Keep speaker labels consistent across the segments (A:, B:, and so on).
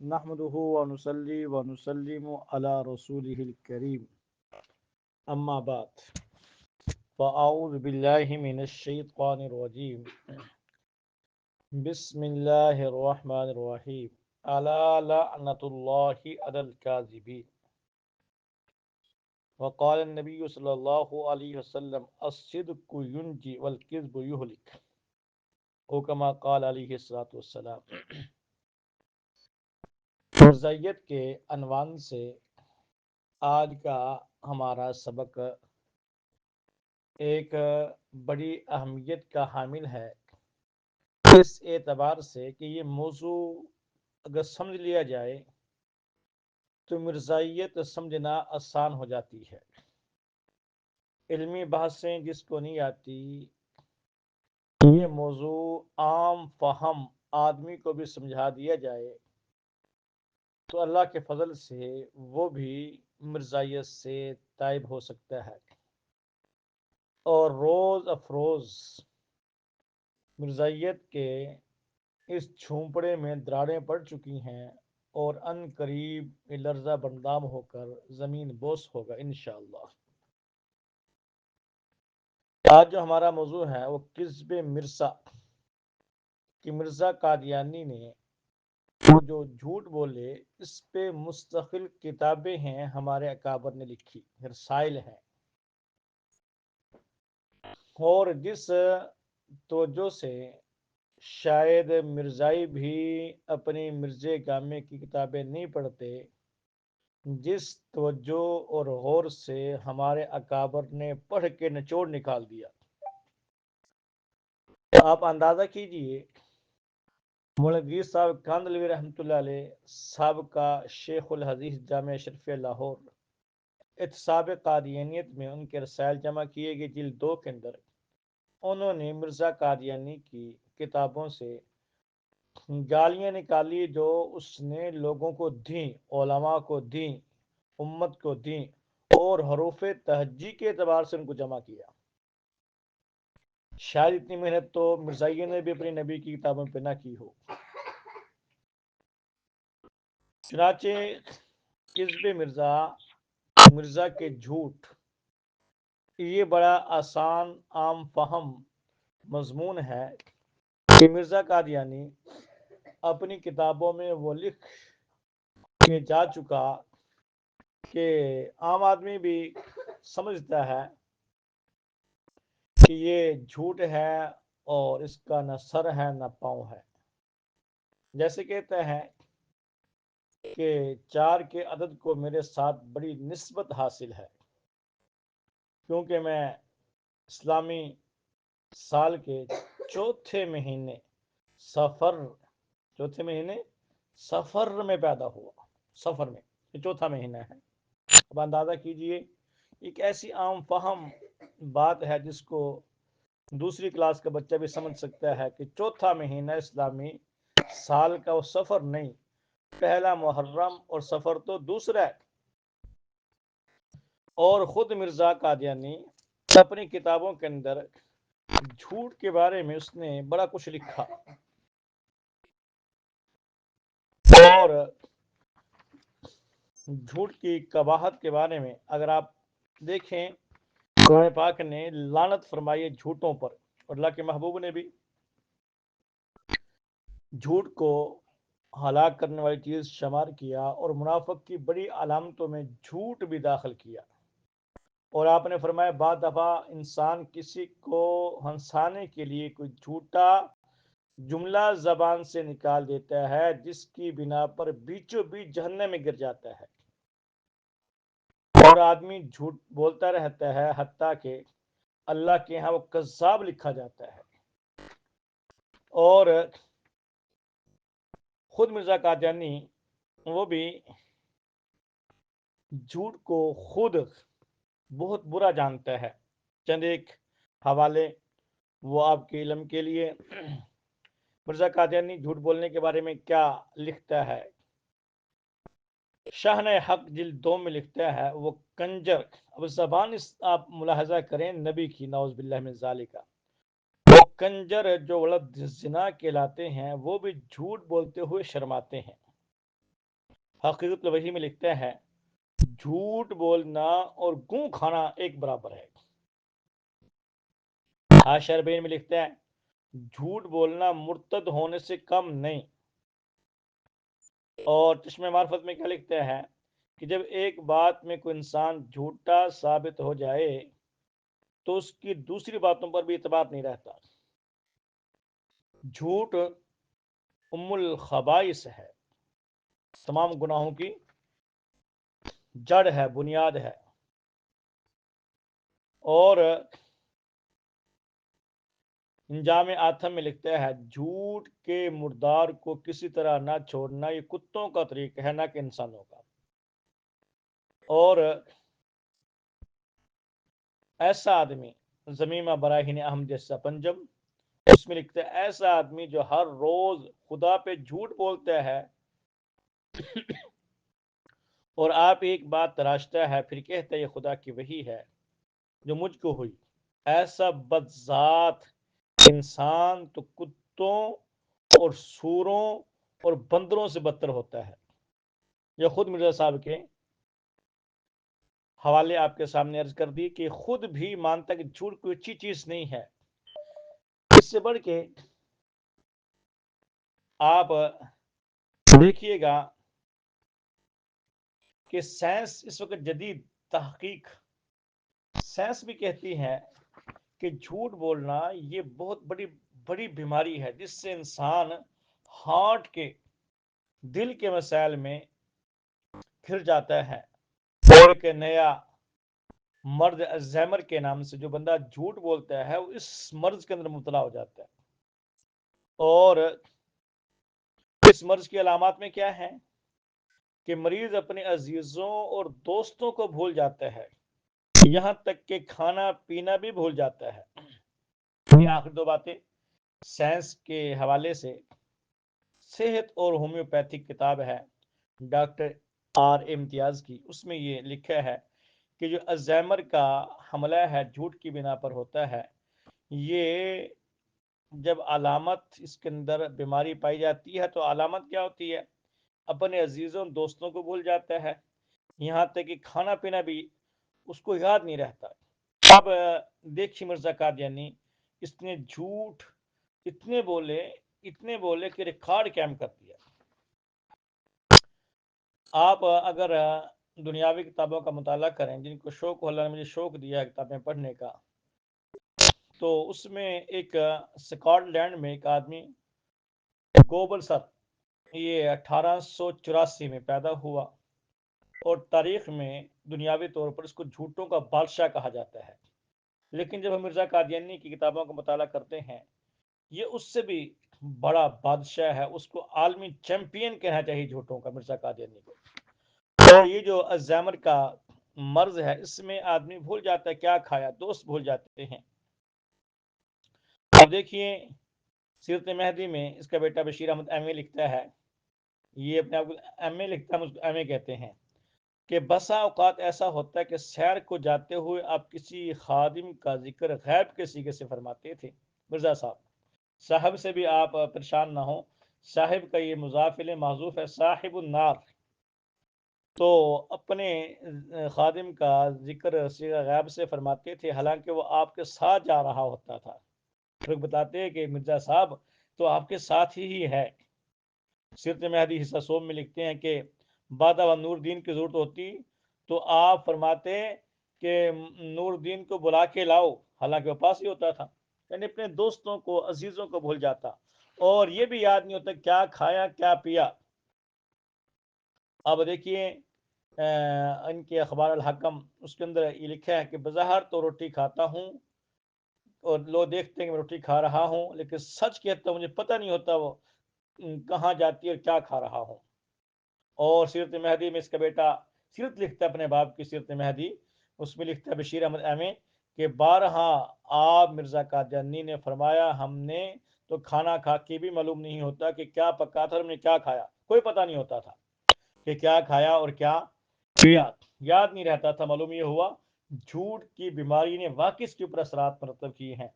A: नहमदुहु व नुसल्ली व नुसल्लिमु अला रसूलिहिल करीम अम्मा बाद फ़अऊज़ु बिल्लाहि मिनश शैतानिर रजीम बिस्मिल्लाहिर रहमानिर रहीम अला लअनतुल्लाहि अलल काज़िबीन वक़ाल नबी सल्लल्लाहु अलैहि वसल्लम अस्सिद्क़ु युनजी वल किज़्बु युहलिक ओ कमा क़ाल अलैहिस्सलातु वस्सलाम। मिर्ज़ाइयत के अनवान से आज का हमारा सबक एक बड़ी अहमियत का हामिल है, इस एतबार से कि ये मौजू अगर समझ लिया जाए तो मिर्ज़ाइयत समझना आसान हो जाती है। इल्मी बहसें जिसको नहीं आती, ये मौजू आम फहम आदमी को भी समझा दिया जाए तो अल्लाह के फजल से वो भी मिर्ज़ाइयत से ताइब हो सकता है। और रोज़ अफरोज़ मिर्ज़ाइयत के इस झोंपड़े में दरारें पड़ चुकी हैं और अन करीब ये लर्जा बंदाम होकर ज़मीन बोस होगा इंशाअल्लाह। आज जो हमारा मौजू है वो किस्ब मिर्ज़ा कि मिर्ज़ा कादियानी ने वो जो झूठ बोले, इस पे मुस्तकिल किताबें हैं हमारे अकाबर ने लिखी, रसाइल हैं। और जिस तवज्जो से शायद मिर्ज़ाई भी अपनी मिर्ज़े गामे की किताबें नहीं पढ़ते, जिस तवज्जो और गौर से हमारे अकाबर ने पढ़ के निचोड़ निकाल दिया, आप अंदाज़ा कीजिए। मौलवी साहब कांदलवी रहमतुल्लाह अलैह साहब का शेखुल हदीस जामे शरीफ लाहौर इत्तिसाब कादियानियत में उनके रसायल जमा किए गए जिल्द 2 के अंदर उन्होंने मिर्ज़ा कादियानी की किताबों से गालियाँ निकाली जो उसने लोगों को दी, उलमा को दी, उम्मत को दी और हरूफ तहज्जी के एतबार से उनको जमा किया। शायद इतनी मेहनत तो मिर्ज़ाइयों ने भी अपनी नबी की किताबों पर ना की हो। चुनाचे किस्ब मिर्ज़ा के झूठ, ये बड़ा आसान आम फहम मजमून है कि मिर्ज़ा कादियानी अपनी किताबों में वो लिख के जा चुका कि आम आदमी भी समझता है कि ये झूठ है और इसका न सर है न पाँव है। जैसे कहते हैं कि 4 के अदद को मेरे साथ बड़ी निस्बत हासिल है, क्योंकि मैं इस्लामी साल के चौथे महीने सफ़र चौथे महीने सफ़र में पैदा हुआ। सफ़र में ये चौथा महीना है। अब अंदाज़ा कीजिए, एक ऐसी आम फहम बात है जिसको दूसरी क्लास का बच्चा भी समझ सकता है कि चौथा महीना इस्लामी साल का वो सफ़र नहीं, पहला मुहर्रम और सफ़र तो दूसरा है। और ख़ुद मिर्ज़ा कादियानी अपनी किताबों के अंदर झूठ के बारे में उसने बड़ा कुछ लिखा। और झूठ की कबाहत के बारे में अगर आप देखें, कुरान पाक ने लानत फरमाई है झूठों पर, और अल्लाह के महबूब ने भी झूठ को हलाक करने वाली चीज़ शुमार किया और मुनाफिक की बड़ी अलामतों में झूठ भी दाखिल किया। और आपने फरमाया बाद दफ़ा इंसान किसी को हंसाने के लिए कोई झूठा जुमला ज़बान से निकाल देता है जिसकी बिना पर बीचों बीच जहन्नम में गिर जाता है। और आदमी झूठ बोलता रहता है हत्ता के अल्लाह के यहाँ वो कज़्ज़ाब लिखा जाता है। और खुद मिर्ज़ा कादियानी वो भी झूठ को खुद बहुत बुरा जानता है। चंद एक हवाले वो आपके इल्म के लिए। मिर्ज़ा कादियानी झूठ बोलने के बारे में क्या लिखता है, शाहन हक जिल्द 2 में लिखता है, वो कंजर, अब ज़बान आप मुलाहजा करें नबी की, नाउज़ बिल्लाह मिन ज़ालिका, वो कंजर जो वलद ज़िना कहलाते हैं वो भी झूठ बोलते हुए शर्माते हैं। हकीकत वही में लिखते हैं, झूठ बोलना और गूं खाना एक बराबर है। हाशरबेन में लिखते हैं, झूठ बोलना मुर्तद होने से कम नहीं। और चश्मे मार्फत में क्या लिखते हैं कि जब एक बात में कोई इंसान झूठा साबित हो जाए तो उसकी दूसरी बातों पर भी इतबार नहीं रहता। झूठ उम्मुल खबाइस है, तमाम गुनाहों की जड़ है, बुनियाद है। और इंजाम आथम में लिखते हैं, झूठ के मुर्दार को किसी तरह ना छोड़ना ये कुत्तों का तरीका है, ना कि इंसानों का। और ऐसा आदमी जमीमा बराहीन अहम जैसा पंजम, उसमें लिखते हैं, ऐसा आदमी जो हर रोज खुदा पे झूठ बोलता है और आप एक बात तराशता है फिर कहता है ये खुदा की वही है जो मुझको हुई, ऐसा बदजात इंसान तो कुत्तों और सूरों और बंदरों से बदतर होता है। यह खुद मिर्जा साहब के हवाले आपके सामने अर्ज कर दी कि खुद भी मानता कि झूठ कोई अच्छी चीज नहीं है। इससे बढ़ के आप देखिएगा कि साइंस इस वक्त जदीद तहकीक, साइंस भी कहती है कि झूठ बोलना ये बहुत बड़ी बड़ी बीमारी है जिससे इंसान हार्ट के, दिल के मसाइल में फिर जाता है। और एक नया मर्ज अल्जाइमर के नाम से जो बंदा झूठ बोलता है वो इस मर्ज के अंदर मुबतला हो जाता है। और इस मर्ज की अलामत में क्या है कि मरीज अपने अजीजों और दोस्तों को भूल जाता है, यहां तक कि खाना पीना भी भूल जाता है। ये आखिर दो बातें साइंस के हवाले से, सेहत और होम्योपैथिक किताब है डॉक्टर आर इम्तियाज की, उसमें ये लिखा है कि जो अल्जाइमर का हमला है झूठ की बिना पर होता है, ये जब अलामत इसके अंदर बीमारी पाई जाती है तो अलामत क्या होती है, अपने अजीजों दोस्तों को भूल जाता है, यहाँ तक कि खाना पीना भी उसको याद नहीं रहता। अब देखिए मिर्जा कादियानी, इसने झूठ इतने बोले, इतने बोले कि रिकॉर्ड कायम कर दिया। आप अगर दुनियावी किताबों का मुताला करें, जिनको शौक अल्लाह ने मुझे शौक दिया है किताबें पढ़ने का, तो उसमें एक स्कॉटलैंड में एक आदमी गोबर सर, ये 1884 में पैदा हुआ और तारीख में दुनियावी तौर पर इसको झूठों का बादशाह कहा जाता है। लेकिन जब हम मिर्जा कादियानी की किताबों का मुताला करते हैं, ये उससे भी बड़ा बादशाह है, उसको आलमी चैंपियन कहना चाहिए झूठों का, मिर्जा कादियानी को। और ये जो अल्जाइमर का मर्ज है इसमें आदमी भूल जाता है क्या खाया, दोस्त भूल जाते हैं। अब देखिए सीरत मेहदी में इसका बेटा बशीर अहमद एम लिखता है, ये अपने आप को एम लिखता है, उसको एम कहते हैं, कि बसा औकात ऐसा होता है कि सैर को जाते हुए आप किसी खादिम का जिक्र गैब के सीगे से फरमाते थे। मिर्जा साहब, साहब से भी आप परेशान ना हो, साहिब का ये मुजाफिल माजूफ है, साहिब नार। तो अपने खादिम का जिक्र सीगा गैब से फरमाते थे, हालांकि वो आपके साथ जा रहा होता था। लोग बताते हैं कि मिर्जा साहब तो आपके साथ ही है। सीरत महदी हिस्सा सोम में लिखते हैं कि बादा व नूरदीन की जरूरत होती तो आप फरमाते कि नूरदीन को बुला के लाओ, हालांकि वो पास ही होता था। यानी अपने दोस्तों को, अजीजों को भूल जाता और ये भी याद नहीं होता क्या खाया क्या पिया। अब देखिए इनके अखबार अल हकम, उसके अंदर ये लिखा है कि बज़ाहिर तो रोटी खाता हूँ और लोग देखते हैं कि मैं रोटी खा रहा हूँ, लेकिन सच कहता हूँ मुझे पता नहीं होता वो कहाँ जाती है और क्या खा रहा हूँ। और सीरत महदी में इसका बेटा सीरत लिखता है अपने बाप की सीरत महदी, उसमें लिखता है बशीर अहमद एमे कि बारहा आप मिर्जा कादियानी ने फरमाया, हमने तो खाना खा के भी मालूम नहीं होता कि क्या पका था, हमने क्या खाया, कोई पता नहीं होता था कि क्या खाया और क्या पिया, याद नहीं रहता था। मालूम ये हुआ झूठ की बीमारी ने वाकई इसके ऊपर असरात मरतब किए हैं।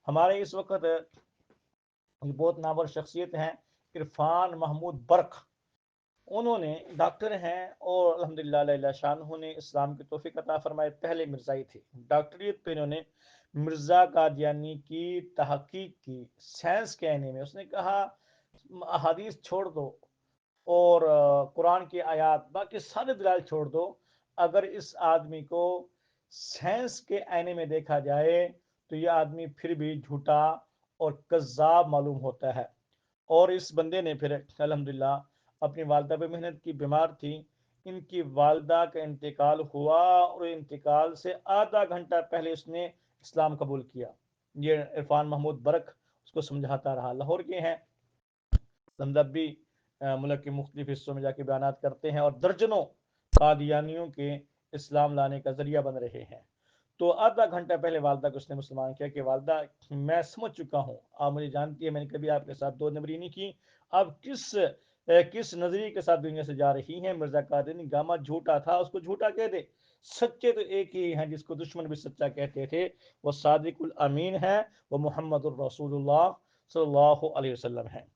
A: हमारे इस वक्त बहुत नामवर शख्सियत हैं, इरफान महमूद बर्क, उन्होंने डॉक्टर हैं और अल्हम्दुलिल्लाह अल्लाह शान ने इस्लाम की तौफीक अता फरमाए, पहले मिर्ज़ाई थे। डॉक्टरियत पे इन्होंने मिर्ज़ा कादियानी की तहकीक की, साइंस के आईने में। उसने कहा अहादीस छोड़ दो और कुरान की आयत, बाकी सारे दलाइल छोड़ दो। अगर इस आदमी को साइंस के आईने में देखा जाए तो यह आदमी फिर भी झूठा और कज़्ज़ाब मालूम होता है। और इस बंदे ने फिर अल्हम्दुलिल्लाह अपनी वालदा पे मेहनत की, बीमार थी। इनकी वालदा का इंतकाल हुआ और इंतकाल से आधा घंटा पहले उसने इस्लाम कबूल किया। ये इरफान महमूद बरक उसको समझाता रहा। लाहौर के हैं, हमदर्द भी मुल्क के मुख्तलिफ हिस्सों में जाके बयान करते हैं और दर्जनों कादियानियों के इस्लाम लाने का जरिया बन रहे हैं। तो आधा घंटा पहले वालदा को उसने मुसलमान किया कि वालदा, मैं समझ चुका हूँ, आप मुझे जानती है, मैंने कभी आपके साथ दो नंबरी नहीं की। आप किस नजरिए के साथ दुनिया से जा रही हैं। मिर्जा कादियानी गामा झूठा था, उसको झूठा कह दे। सच्चे तो एक ही हैं जिसको दुश्मन भी सच्चा कहते थे, वो सादिकुल अमीन है, वो मोहम्मद रसूलुल्लाह सल्लल्लाहु अलैहि वसल्लम है।